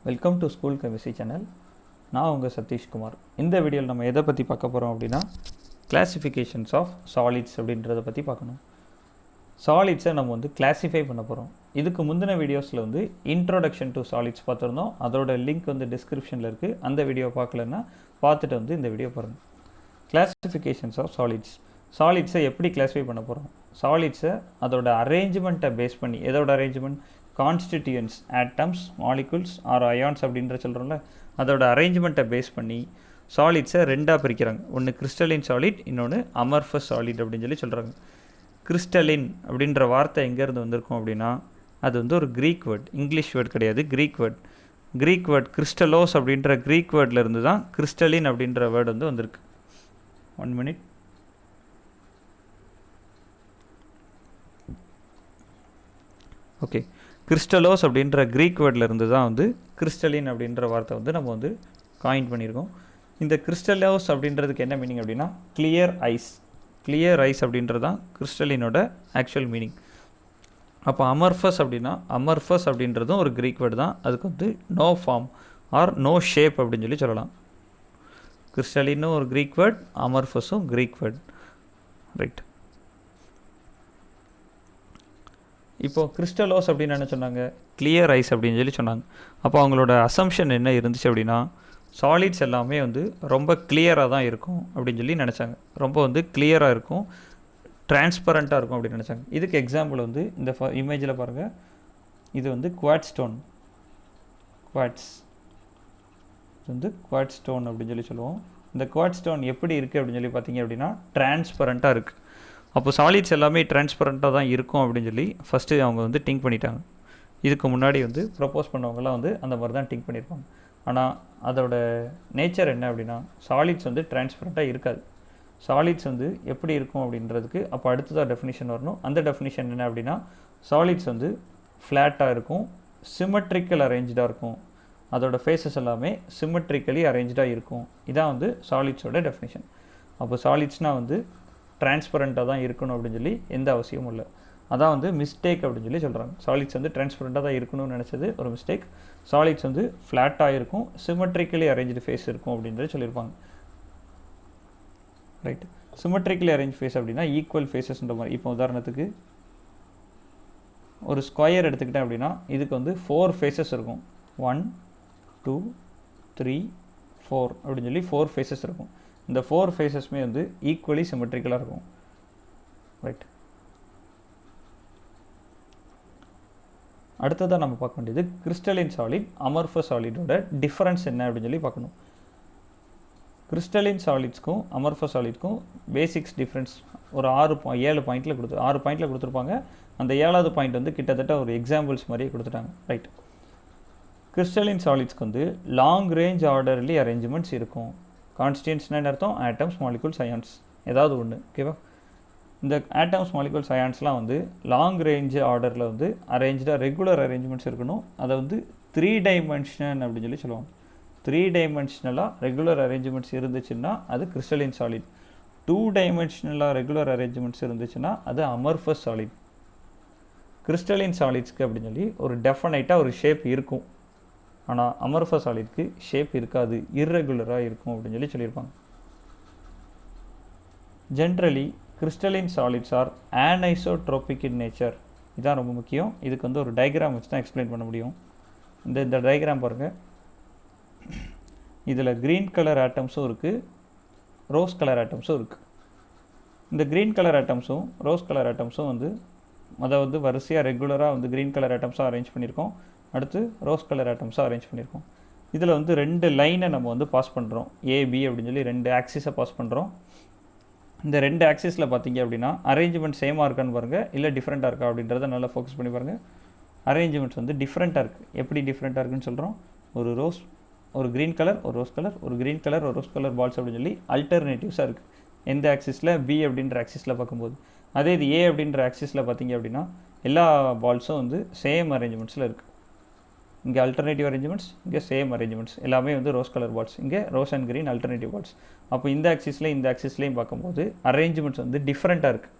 Welcome to school chemistry channel. நான் உங்கள் சதீஷ்குமார். இந்த வீடியோவில் நம்ம எதை பற்றி பார்க்க போகிறோம் அப்படின்னா கிளாசிஃபிகேஷன்ஸ் ஆஃப் சாலிட்ஸ் அப்படின்றத பற்றி பார்க்கணும். சாலிட்ஸை நம்ம கிளாஸிஃபை பண்ண போகிறோம். இதுக்கு முந்தின வீடியோஸில் இன்ட்ரோடக்ஷன் டு சாலிட்ஸ் பார்த்துருந்தோம். அதோட லிங்க் டிஸ்கிரிப்ஷனில் இருக்குது. அந்த வீடியோ பார்க்கலன்னா பார்த்துட்டு இந்த வீடியோ பாருங்கள். கிளாசிஃபிகேஷன்ஸ் ஆஃப் சாலிட்ஸை எப்படி கிளாஸிஃபை பண்ண போகிறோம்? சாலிட்ஸை அதோட அரேஞ்ச்மெண்ட்டை பேஸ் பண்ணி, எதோட arrangement? Constituents, atoms, molecules or ions அப்படின்ற சொல்கிறோம்ல, அதோட அரேஞ்ச்மெண்ட்டை பேஸ் பண்ணி சாலிட்ஸை ரெண்டாக பிரிக்கிறாங்க. ஒன்று கிறிஸ்டலின் சாலிட், இன்னொன்று அமர்ஃபஸ் சாலிட் அப்படின்னு சொல்கிறாங்க. கிறிஸ்டலின் அப்படின்ற வார்த்தை எங்கேருந்து வந்திருக்கும் அப்படின்னா, அது ஒரு க்ரீக் வேர்ட், இங்கிலீஷ் வேர்ட் கிடையாது, க்ரீக் வேர்ட். கிறிஸ்டலோஸ் அப்படின்ற க்ரீக் வேர்டில் இருந்து தான் கிறிஸ்டலின் அப்படின்ற வேர்டு வந்திருக்கு. 1 minute. ஓகே, கிறிஸ்டலோஸ் அப்படின்ற க்ரீக் வேர்டில் இருந்து தான் கிறிஸ்டலின் அப்படின்ற வார்த்தை நம்ம காயின் பண்ணியிருக்கோம். இந்த கிறிஸ்டலோஸ் அப்படின்றதுக்கு என்ன மீனிங் அப்படின்னா கிளியர் ஐஸ் அப்படின்றது தான் கிறிஸ்டலினோட ஆக்சுவல் மீனிங். அப்போ அமர்ஃபஸ் அப்படின்றதும் ஒரு க்ரீக் வேர்டு தான். அதுக்கு no form or no shape அப்படின்னு சொல்லலாம். கிறிஸ்டலினும் ஒரு க்ரீக் வேர்ட், அமர்ஃபஸும் க்ரீக் வேர்ட், ரைட். இப்போது கிறிஸ்டலோஸ் அப்படின்னு என்ன சொன்னாங்க? கிளியர் ஐஸ் அப்படின்னு சொன்னாங்க. அப்போ அவங்களோட அசம்ஷன் என்ன இருந்துச்சு அப்படின்னா, சாலிட்ஸ் எல்லாமே ரொம்ப கிளியராக தான் இருக்கும் அப்படின்னு நினச்சாங்க. ரொம்ப கிளியராக இருக்கும், டிரான்ஸ்பரண்ட்டாக இருக்கும் அப்படின்னு நினச்சாங்க. இதுக்கு எக்ஸாம்பிள் இந்த இமேஜில் பாருங்கள். இது குவாட்ஸ் ஸ்டோன் அப்படின்னு சொல்லுவோம். இந்த குவாட்ஸ் ஸ்டோன் எப்படி இருக்குது அப்படின்னு பார்த்தீங்க அப்படின்னா டிரான்ஸ்பரண்ட்டாக இருக்குது. அப்போ சாலிட்ஸ் எல்லாமே டிரான்ஸ்பரண்ட்டாக தான் இருக்கும் அப்படின்னு ஃபஸ்ட்டு அவங்க திங்க் பண்ணிட்டாங்க. இதுக்கு முன்னாடி ப்ரப்போஸ் பண்ணவங்கலாம் அந்த மாதிரி தான் திங்க் பண்ணியிருப்பாங்க. ஆனால் அதோட நேச்சர் என்ன அப்படின்னா, சாலிட்ஸ் டிரான்ஸ்பரண்ட்டாக இருக்காது. சாலிட்ஸ் எப்படி இருக்கும் அப்படின்றதுக்கு அப்போ அடுத்ததாக டெஃபினிஷன் வரணும். அந்த டெஃபினிஷன் என்ன அப்படின்னா, சாலிட்ஸ் ஃப்ளாட்டாக இருக்கும், சிமெட்ரிக்கல் அரேஞ்சாக இருக்கும், அதோட ஃபேஸஸ் எல்லாமே சிமெட்ரிக்கலி அரேஞ்சாக இருக்கும். இதான் சாலிட்ஸோட டெஃபினிஷன். அப்போ சாலிட்ஸ்னால் டிரான்ஸ்பரண்ட்டாக தான் இருக்கணும் அப்படின்னு எந்த அவசியமும் இல்லை. அதான் மிஸ்டேக் அப்படின்னு சொல்கிறாங்க. சாலிட்ஸ் டிரான்ஸ்பரண்ட்டாக தான் இருக்கணும்னு நினச்சது ஒரு மிஸ்டேக். சாலிட்ஸ் ஃப்ளாட்டாக இருக்கும், சிமெட்ரிக்கலி அரேஞ்சு ஃபேஸ் இருக்கும் அப்படின்றது சொல்லியிருப்பாங்க, ரைட். சிமெட்ரிக்கலி அரேஞ்ச் ஃபேஸ் அப்படின்னா ஈக்குவல் ஃபேஸஸ்ன்ற மாதிரி. இப்போ உதாரணத்துக்கு ஒரு ஸ்கொயர் எடுத்துக்கிட்டேன் அப்படின்னா இதுக்கு 4 ஃபேஸஸ் இருக்கும். 1 2 3 4 அப்படின்னு 4 ஃபேஸஸ் இருக்கும். இந்த 4 ஃபேஸஸ்மே ஈக்குவலி சிமெட்ரிக்கலாக இருக்கும், ரைட். அடுத்ததாக நம்ம பார்க்க வேண்டியது கிறிஸ்டலின் சாலிட், அமர்ஃபஸ் சாலிடோட டிஃப்ரென்ஸ் என்ன அப்படின்னு பார்க்கணும். கிறிஸ்டலின் சாலிட்ஸ்க்கும் அமர்ஃபஸ் சாலிட்ஸ்க்கும் பேசிக்ஸ் டிஃப்ரென்ஸ் ஒரு 6 பாயிண்டில் கொடுத்துருப்பாங்க. அந்த 7வது பாயிண்ட் கிட்டத்தட்ட ஒரு எக்ஸாம்பிள்ஸ் மாதிரியே கொடுத்துட்டாங்க, ரைட். கிறிஸ்டலின் சாலிட்ஸ்க்கு லாங் ரேஞ்ச் ஆர்டர்லி அரேஞ்ச்மெண்ட்ஸ் இருக்கும். கான்ஸ்டியூயன்ட்ஸ்னு அர்த்தம் ஆட்டம்ஸ், மாலிகுல்ஸ், அயான்ஸ், ஏதாவது ஒன்று, ஓகேவா. இந்த ஆட்டம்ஸ், மாலிகுல்ஸ், அயான்ஸ்லாம் லாங் ரேஞ்ச் ஆர்டரில் அரேஞ்சாக ரெகுலர் அரேஞ்ச்மெண்ட்ஸ் இருக்கணும். அதை 3 டைமென்ஷன் அப்படின்னு சொல்லுவாங்க. 3 டைமென்ஷனலாக ரெகுலர் அரேஞ்ச்மெண்ட்ஸ் இருந்துச்சுன்னா அது கிறிஸ்டலின் சாலிட். 2 டைமென்ஷனலாக ரெகுலர் அரேஞ்ச்மெண்ட்ஸ் இருந்துச்சுன்னா அது அமர்ஃபஸ் சாலிட். கிறிஸ்டலின் சாலிட்ஸ்க்கு அப்படின்னு ஒரு டெஃபனைட்டாக ஒரு ஷேப் இருக்கும். ஆனால் அமர்ஃபஸ் சாலிட்க்கு ஷேப் இருக்காது, இர்ரெகுலராக இருக்கும் அப்படின்னு சொல்லியிருப்பாங்க. Generally crystalline solids are anisotropic in nature. இதுதான் ரொம்ப முக்கியம். இதுக்கு ஒரு டயக்ராம் வச்சு தான் எக்ஸ்பிளைன் பண்ண முடியும். இந்த டயக்ராம் பாருங்கள். இதில் க்ரீன் கலர் ஆட்டம்ஸும் இருக்குது, ரோஸ் கலர் ஆட்டம்ஸும் இருக்குது. இந்த க்ரீன் கலர் ஆட்டம்ஸும் ரோஸ் கலர் ஆட்டம்ஸும் அதை வரிசையாக ரெகுலராக க்ரீன் கலர் ஆட்டம்ஸாக அரேஞ்ச் பண்ணியிருக்கோம். அடுத்து ரோஸ் கலர் ஆட்டம்ஸாக அரேஞ்ச் பண்ணியிருக்கோம். இதில் 2 லைனை நம்ம பாஸ் பண்ணுறோம், ஏபி அப்படின்னு 2 ஆக்சிஸை பாஸ் பண்ணுறோம். இந்த 2 ஆக்சிஸில் பார்த்தீங்க அப்படின்னா அரேஞ்ச்மெண்ட் சேமாக இருக்கான்னு பாருங்கள், இல்லை டிஃப்ரெண்ட்டாக இருக்கா அப்படின்றத நல்லா ஃபோக்கஸ் பண்ணி பாருங்கள். அரேஞ்ச்மெண்ட்ஸ் டிஃப்ரெண்ட்டாக இருக்குது. எப்படி டிஃப்ரெண்ட்டாக இருக்குன்னு சொல்கிறோம்? ஒரு க்ரீன் கலர், ஒரு ரோஸ் கலர், ஒரு க்ரீன் கலர், ஒரு ரோஸ் கலர் பால்ஸ் அப்படின்னு அல்டர்னேட்டிவ்ஸாக இருக்குது. எந்த ஆக்சிஸில்? பி அப்படின்ற ஆக்சிஸில் பார்க்கும்போது. அதே இது ஏ அப்படின்ற ஆக்சிஸில் பார்த்தீங்க அப்படின்னா எல்லா பால்ஸும் சேம் அரேஞ்ச்மெண்ட்ஸில் இருக்குது. இங்கே அல்டர்னேட்டிவ் அரேஞ்ச்மெண்ட்ஸ், இங்கே சேம் அரேஞ்ச்மெண்ட்ஸ், எல்லாமே ரோஸ் கலர் பால்ஸ், இங்கே rose and green alternative balls. அப்போ இந்த ஆக்சிஸ்லேயும் பார்க்கும்போது அரேஞ்ச்மெண்ட்ஸ் டிஃப்ரெண்ட்டாக இருக்குது.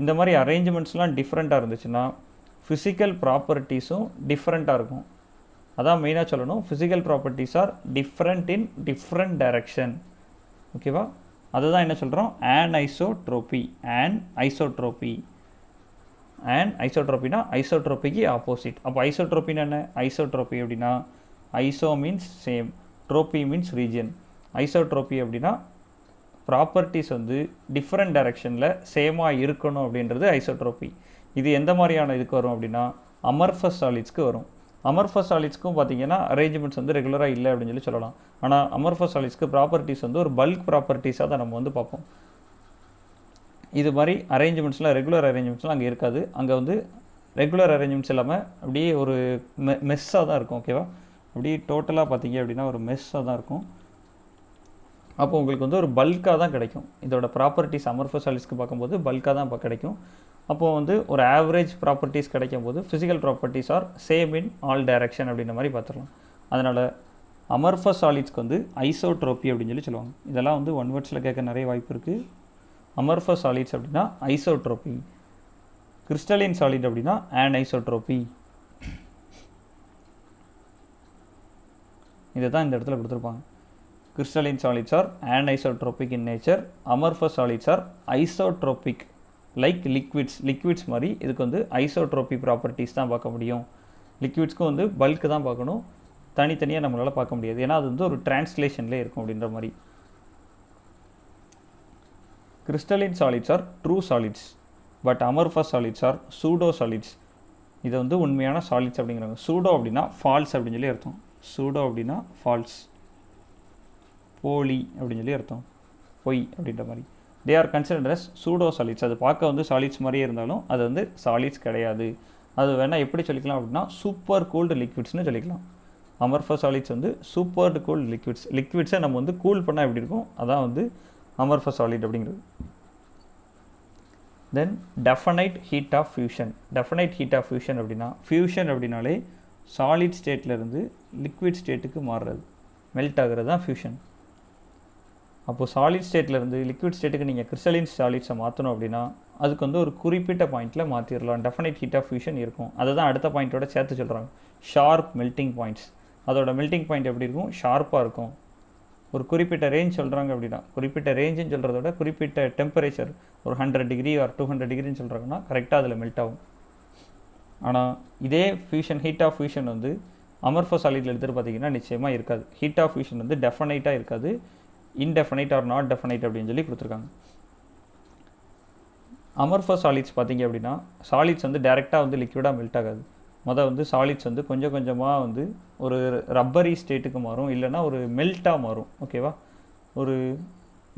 இந்த மாதிரி அரேஞ்ச்மெண்ட்ஸ்லாம் டிஃப்ரெண்ட்டாக இருந்துச்சுன்னா ஃபிசிக்கல் ப்ராப்பர்ட்டிஸும் டிஃப்ரெண்ட்டாக இருக்கும். அதான் மெயினாக சொல்லணும். Physical properties are different in different direction. ஓகேவா? அதுதான் என்ன சொல்கிறோம், anisotropy. ஐசோட்ரோபினா ஐசோட்ரோபிக்கு ஆப்போசிட். அப்போ ஐசோட்ரோபின்னா என்ன? ஐசோட்ரோபி அப்படின்னா iso means same, trophy means region. Isotropy அப்படின்னா ப்ராப்பர்ட்டிஸ் வந்து டிஃப்ரெண்ட் டைரக்ஷனில் சேமாக இருக்கணும் அப்படின்றது ஐசோட்ரோபி. இது எந்த மாதிரியான இதுக்கு வரும் அப்படின்னா அமர்ஃபஸ் சாலிட்ஸ்க்கு வரும். அமர்ஃபஸ் சாலிட்ஸ்க்கும் பார்த்தீங்கன்னா அரேஞ்ச்மெண்ட்ஸ் வந்து ரெகுலராக இல்லை அப்படின்னு சொல்லலாம். ஆனால் அமர்ஃபஸ் சாலிட்ஸ்க்கு ப்ராப்பர்ட்டிஸ் வந்து ஒரு பல்க் ப்ராப்பர்ட்டிஸாக தான் நம்ம வந்து பார்ப்போம். இது மாதிரி அரேஞ்ச்மெண்ட்ஸ்லாம் ரெகுலர் அரேஞ்ச்மெண்ட்ஸ்லாம் அங்கே இருக்காது. அங்கே வந்து ரெகுலர் அரேஞ்ச்மெண்ட்ஸ் இல்லாமல் அப்படியே ஒரு மெஸ்ஸாக தான் இருக்கும். ஓகேவா? அப்படியே டோட்டலாக பார்த்தீங்க அப்படின்னா ஒரு மெஸ்ஸாக தான் இருக்கும். அப்போ உங்களுக்கு வந்து ஒரு பல்காக தான் கிடைக்கும். இதோட ப்ராப்பர்ட்டிஸ் அமர்ஃபஸ் சாலிட்ஸ்க்கு பார்க்கும்போது பல்காக தான் கிடைக்கும். அப்போது வந்து ஒரு ஆவரேஜ் ப்ராப்பர்ட்டிஸ் கிடைக்கும் போது physical properties R same in all direction அப்படின்ற மாதிரி பார்த்துடலாம். அதனால் அமர்ஃபஸ் சாலிட்ஸ்க்கு வந்து ஐசோட்ரோபி அப்படின்னு சொல்லுவாங்க. இதெல்லாம் வந்து ஒன் வேர்ட்ஸில் கேட்க நிறைய வாய்ப்பு இருக்குது. அமர்ஃபஸ் சாலிட்ஸ் அப்படின்னா ஐசோட்ரோபி, கிறிஸ்டலின் சாலிட் அப்படின்னா anisotropy. இதை தான் இந்த இடத்துல கொடுத்துருப்பாங்க. Crystalline solids R anisotropic in nature, amorphous solids R isotropic like liquids மாதிரி இதுக்கு வந்து ஐசோட்ரோபி ப்ராப்பர்ட்டிஸ் தான் பார்க்க முடியும். லிக்விட்ஸ்க்கும் வந்து பல்க்கு தான் பார்க்கணும், தனித்தனியாக நம்மளால் பார்க்க முடியாது. ஏன்னா அது வந்து ஒரு டிரான்ஸ்லேஷன்லேயே இருக்கும் அப்படின்ற மாதிரி. Crystalline solids are true solids, but amorphous solids are pseudo solids. இதை வந்து உண்மையான சாலிட்ஸ் அப்படிங்கிறாங்க. சூடோ அப்படின்னா ஃபால்ஸ் அப்படின்னு சொல்லி அர்த்தம். சூடோ அப்படின்னா ஃபால்ஸ், போலி அப்படின்னு சொல்லி அர்த்தம், பொய் அப்படின்ற மாதிரி. They are considered as pseudo solids. அது பார்க்க வந்து சாலிட்ஸ் மாதிரியே இருந்தாலும் அது வந்து சாலிட்ஸ் கிடையாது. அது வேணால் எப்படி சொல்லிக்கலாம் அப்படின்னா சூப்பர் கூல்டு லிக்விட்ஸ்னு சொல்லிக்கலாம். அமர்ஃபஸ் சாலிட்ஸ் வந்து சூப்பர் கூல்டு லிக்விட்ஸை நம்ம வந்து கூல் பண்ணால் எப்படி இருக்கும், அதான் வந்து அமர்ஃபஸ் சாலிட் அப்படிங்கிறது. Then definite heat of fusion. Definite heat of fusion அப்படின்னா, ஃபியூஷன் அப்படின்னாலே சாலிட் ஸ்டேட்லேருந்து லிக்விட் ஸ்டேட்டுக்கு மாறுறது, மெல்ட் ஆகிறது தான் ஃபியூஷன். அப்போது சாலிட் ஸ்டேட்லேருந்து லிக்விட் ஸ்டேட்டுக்கு நீங்கள் கிறிஸ்டலின் சாலிட்ஸை மாற்றணும் அப்படின்னா அதுக்கு வந்து ஒரு குறிப்பிட்ட பாயிண்ட்டில் மாற்றிடலாம். டெஃபனைட் ஹீட் ஆஃப் ஃபியூஷன் இருக்கும். அதை தான் அடுத்த பாயிண்ட்டோட சேர்த்து சொல்கிறாங்க, ஷார்ப் மெல்ட்டிங் பாயிண்ட்ஸ். அதோட மெல்ட்டிங் பாயிண்ட் எப்படி இருக்கும், ஷார்ப்பாக இருக்கும். ஒரு குறிப்பிட்ட ரேஞ்ச் சொல்கிறாங்க அப்படின்னா, குறிப்பிட்ட ரேஞ்சுன்னு சொல்கிறத விட குறிப்பிட்ட டெம்பரேச்சர் ஒரு 100 டிகிரி ஆர் 200 டிகிரின்னு சொல்கிறாங்கன்னா கரெக்டாக அதில் மெல்ட் ஆகும். ஆனால் இதே ஃபியூஷன் ஹீட் ஆஃப் ஃபியூஷன் வந்து அமர்ஃபஸ் சாலிட்ல எடுத்துகிட்டு பார்த்தீங்கன்னா நிச்சயமாக இருக்காது. ஹீட் ஆஃப் ஃபியூஷன் வந்து டெஃபனைட்டாக இருக்காது, இன்டெஃபனைட் ஆர் நாட் டெஃபனைட் அப்படின்னு சொல்லி கொடுத்துருக்காங்க. அமர்ஃபஸ் சாலிட்ஸ் பார்த்தீங்க அப்படின்னா சாலிட்ஸ் வந்து டேரெக்டாக வந்து லிக்விடாக மெல்ட் ஆகாது. வந்து சாலிட்ஸ் வந்து கொஞ்சம் கொஞ்சமாக வந்து ஒரு ரப்பரி ஸ்டேட்டுக்கு மாறும், இல்லைனா ஒரு மெல்ட்டாக மாறும். ஓகேவா? ஒரு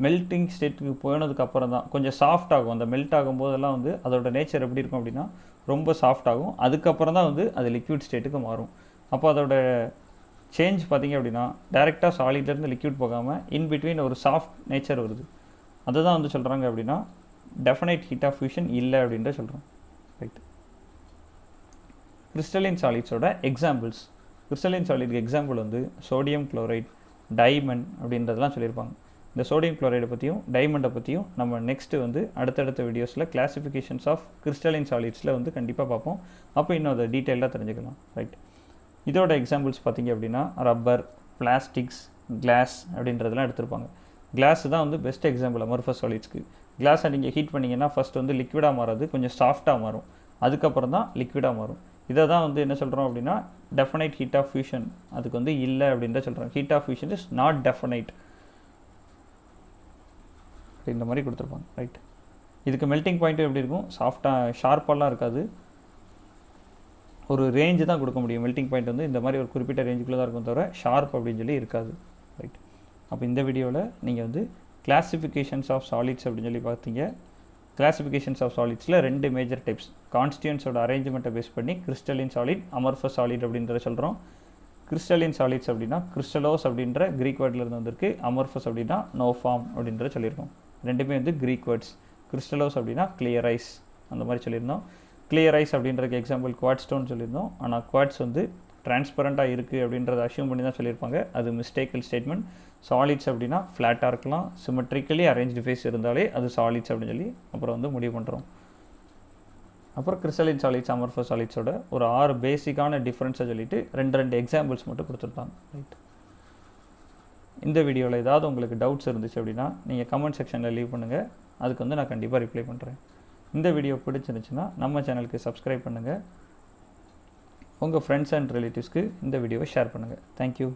மெல்ட்டிங் ஸ்டேட்டுக்கு போனதுக்கப்புறம் தான் கொஞ்சம் சாஃப்ட் ஆகும். அந்த மெல்ட் ஆகும்போதெல்லாம் வந்து அதோட நேச்சர் எப்படி இருக்கும் அப்படின்னா ரொம்ப சாஃப்ட் ஆகும். அதுக்கப்புறம் தான் வந்து அது லிக்விட் ஸ்டேட்டுக்கு மாறும். அப்போ அதோட சேஞ்ச் பார்த்திங்க அப்படின்னா டேரெக்டாக சாலிட்லேருந்து லிக்விட் போகாமல் இன்பிட்வீன் ஒரு சாஃப்ட் நேச்சர் வருது. அதை தான் வந்து சொல்கிறாங்க அப்படின்னா டெஃபனைட் ஹீட் ஆஃப் ஃபியூஷன் இல்லை அப்படின்ற சொல்கிறோம். ரைட். கிறிஸ்டலின் சாலிட்ஸோட எக்ஸாம்பிள்ஸ். கிறிஸ்டலின் சாலிட்க்கு எக்ஸாம்பிள் வந்து சோடியம் குளோரைட், டைமண்ட் அப்படின்றதெல்லாம் சொல்லியிருப்பாங்க. இந்த சோடியம் குளோரைடை பற்றியும் டைமண்டை பற்றியும் நம்ம நெக்ஸ்ட்டு வந்து அடுத்தடுத்த வீடியோஸில் கிளாசிஃபிகேஷன்ஸ் ஆஃப் கிறிஸ்டலின் சாலிட்ஸில் வந்து கண்டிப்பாக பார்ப்போம். அப்போ இன்னும் அதை டீட்டெயிலாக தெரிஞ்சுக்கலாம். ரைட். இதோட எக்ஸாம்பிள்ஸ் பார்த்திங்க அப்படின்னா ரப்பர், பிளாஸ்டிக்ஸ், கிளாஸ் அப்படின்றதெல்லாம் எடுத்திருப்பாங்க. கிளாஸ் தான் வந்து பெஸ்ட் எக்ஸாம்பிள் அமர்ஃபஸ் சாலிட்ஸ்க்கு. கிளாஸை நீங்கள் ஹீட் பண்ணிங்கன்னா ஃபஸ்ட் வந்து லிக்விடாக மாறாது, கொஞ்சம் சாஃப்டாக மாறும், அதுக்கப்புறம் தான் லிக்விடாக மாறும். இதை தான் வந்து என்ன சொல்கிறோம் அப்படின்னா டெஃபனைட் ஹீட் ஆஃப் ஃபியூஷன் அதுக்கு வந்து இல்லை அப்படின்ற சொல்கிறோம். Heat of fusion is not definite இந்த மாதிரி கொடுத்துருப்பாங்க. ரைட். இதுக்கு மெல்ட்டிங் பாயிண்ட்டு எப்படி இருக்கும், சாஃப்டாக ஷார்ப்பாலாம் இருக்காது, ஒரு ரேஞ்சு தான் கொடுக்க முடியும். மெல்ட்டிங் பாயிண்ட் வந்து இந்த மாதிரி ஒரு குறிப்பிட்ட ரேஞ்சுக்குள்ளே தான் இருக்கும், தவிர ஷார்ப் அப்படின்னு சொல்லி இருக்காது. ரைட். அப்போ இந்த வீடியோவில் நீங்கள் வந்து கிளாசிஃபிகேஷன்ஸ் ஆஃப் சாலிட்ஸ் அப்படின்னு சொல்லி பார்த்தீங்க. கிளாசிஃபிகேஷன்ஸ் ஆஃப் சாலிட்ஸில் 2 மேஜர் டைப்ஸ். கான்ஸ்டியூன்ஸோட அரேஞ்ச்மெண்ட்டை பேஸ் பண்ணி கிறிஸ்டலின் சாலிட், அமர்ஃபஸ் சாலிட் அப்படின்றத சொல்கிறோம். கிறிஸ்டலின் சாலிட்ஸ் அப்படின்னா கிறிஸ்டலோஸ் அப்படின்ற க்ரீக் வேர்ட்லேருந்து வந்திருக்கு. அமர்ஃபஸ் அப்படின்னா நோ ஃபார்ம் அப்படின்றத சொல்லியிருக்கோம். ரெண்டுமே வந்து க்ரீக் வேர்ட்ஸ். கிறிஸ்டலோஸ் அப்படின்னா கிளியர் ஐஸ் அந்த மாதிரி சொல்லியிருந்தோம். கிளியர் ஐஸ் அப்படின்றதுக்கு எக்ஸாம்பிள் குவாட் ஸ்டோன் சொல்லியிருந்தோம். ஆனால் குவாட்ஸ் வந்து டிரான்ஸ்பரண்ட்டாக இருக்குது அப்படின்றத அஷ்யூம் பண்ணி தான் சொல்லியிருப்பாங்க. அது மிஸ்டேக்கல் ஸ்டேட்மெண்ட். சாலிட்ஸ் அப்படின்னா ஃப்ளாட்டாக இருக்கலாம், சிமெட்ரிக்கலி அரேஞ்ச்டு ஃபேஸ் இருந்தாலே அது சாலிட்ஸ் அப்படின்னு சொல்லி அப்புறம் வந்து முடிவு பண்ணுறோம். அப்புறம் கிறிஸ்டலின் சாலிட்ஸ் அமர்ஃபஸ் சாலிட்ஸோட ஒரு 6 பேசிக்கான டிஃப்ரென்ஸை சொல்லிவிட்டு 2 எக்ஸாம்பிள்ஸ் மட்டும் கொடுத்துருந்தாங்க. ரைட். இந்த வீடியோவில் ஏதாவது உங்களுக்கு டவுட்ஸ் இருந்துச்சு அப்படின்னா நீங்கள் கமெண்ட் செக்ஷனில் லீவ் பண்ணுங்கள். அதுக்கு வந்து நான் கண்டிப்பாக ரிப்ளை பண்ணுறேன். இந்த வீடியோ பிடிச்சிருந்துச்சுன்னா நம்ம சேனலுக்கு சப்ஸ்கிரைப் பண்ணுங்கள். உங்கள் ஃப்ரெண்ட்ஸ் அண்ட் ரிலேட்டிவ்ஸ்க்கு இந்த வீடியோவை ஷேர் பண்ணுங்கள். தேங்க்யூ.